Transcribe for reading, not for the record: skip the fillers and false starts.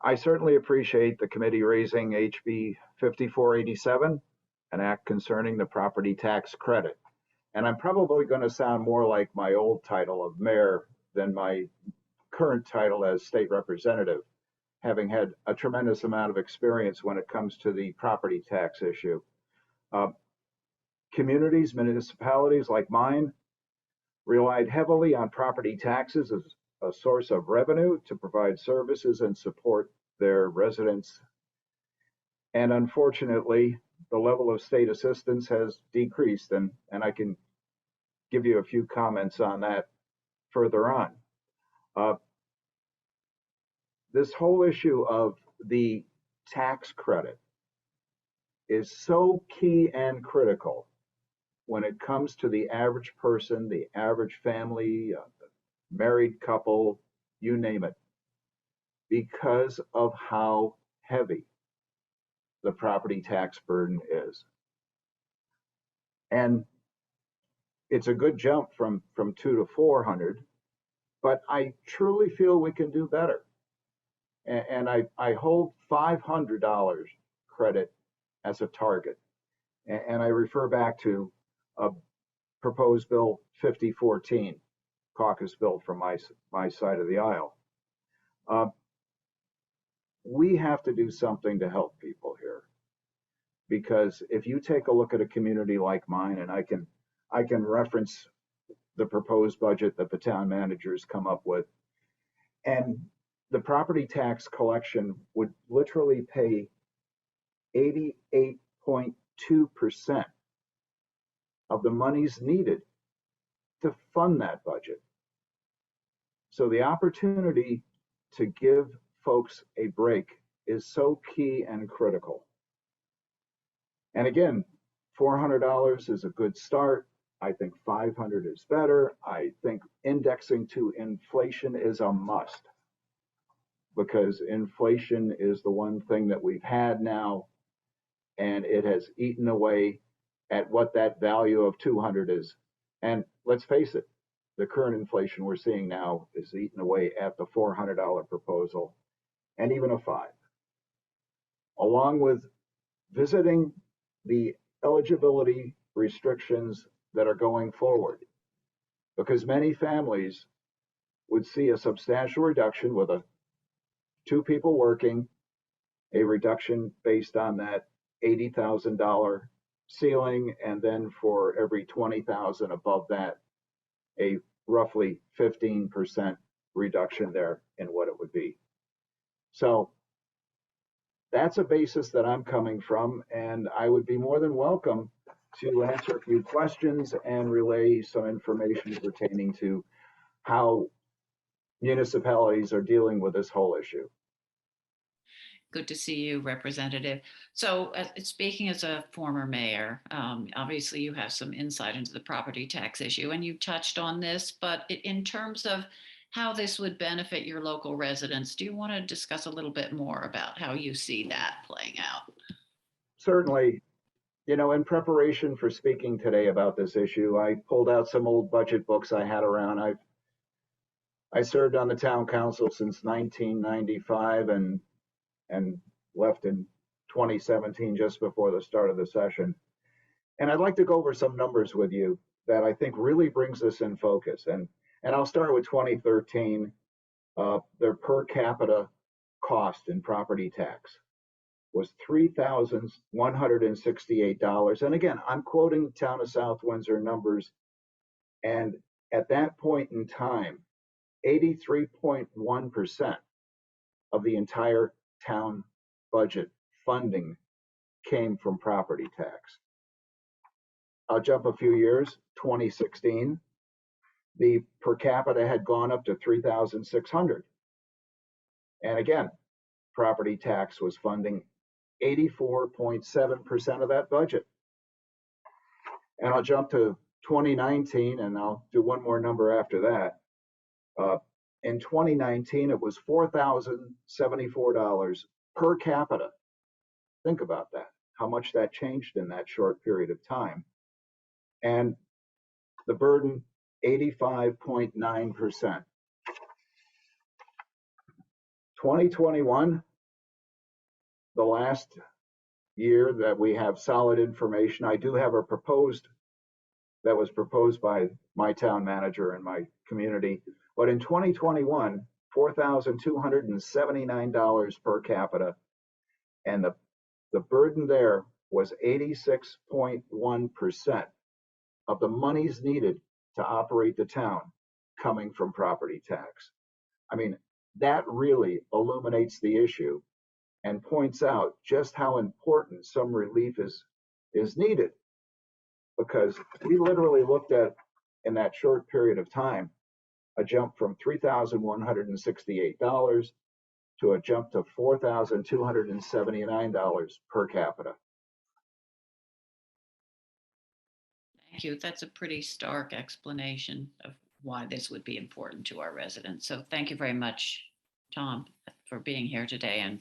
I certainly appreciate the committee raising HB 5487, an act concerning the property tax credit. And I'm probably going to sound more like my old title of mayor than my current title as state representative, having had a tremendous amount of experience when it comes to the property tax issue. Communities, municipalities like mine relied heavily on property taxes as a source of revenue to provide services and support their residents. And unfortunately, the level of state assistance has decreased, and I can give you a few comments on that further on. This whole issue of the tax credit is so key and critical when it comes to the average person, the average family, married couple, you name it, because of how heavy the property tax burden is. And it's a good jump from 2 to 400, but I truly feel we can do better. And I hold $500 credit as a target. And I refer back to a proposed bill 5014, caucus bill from my side of the aisle. We have to do something to help people here, because if you take a look at a community like mine, and I can reference the proposed budget that the town managers come up with, and the property tax collection would literally pay 88.2% of the monies needed to fund that budget. So the opportunity to give folks a break is so key and critical. And again, $400 is a good start. I think 500 is better. I think indexing to inflation is a must, because inflation is the one thing that we've had now, and it has eaten away at what that value of 200 is. And let's face it, the current inflation we're seeing now is eaten away at the $400 proposal, and even a 5. Along with visiting the eligibility restrictions that are going forward, because many families would see a substantial reduction with 2 people working, a reduction based on that $80,000 ceiling, and then for every $20,000 above that, a roughly 15% reduction there in what it would be. So that's a basis that I'm coming from, and I would be more than welcome to answer a few questions and relay some information pertaining to how municipalities are dealing with this whole issue. Good to see you, Representative. So speaking as a former mayor, obviously you have some insight into the property tax issue, and you touched on this, but in terms of how this would benefit your local residents, do you want to discuss a little bit more about how you see that playing out? Certainly. You know, in preparation for speaking today about this issue, I pulled out some old budget books I had around. I served on the town council since 1995 and left in 2017, just before the start of the session. And I'd like to go over some numbers with you that I think really brings this in focus. And I'll start with 2013. Their per capita cost in property tax was $3,168. And again, I'm quoting the town of South Windsor numbers. And at that point in time, 83.1% of the entire town budget funding came from property tax. I'll jump a few years, 2016, the per capita had gone up to 3,600. And again, property tax was funding 84.7% of that budget. And I'll jump to 2019, and I'll do one more number after that. In 2019, it was $4,074 per capita. Think about that, how much that changed in that short period of time. And the burden, 85.9%. 2021, the last year that we have solid information. I do have that was proposed by my town manager and my community. But in 2021, $4,279 per capita, and the burden there was 86.1% of the monies needed to operate the town coming from property tax. I mean, that really illuminates the issue and points out just how important some relief is needed, because we literally looked at, in that short period of time, a jump from $3,168 to a jump to $4,279 per capita. Thank you. That's a pretty stark explanation of why this would be important to our residents. So thank you very much, Tom, for being here today and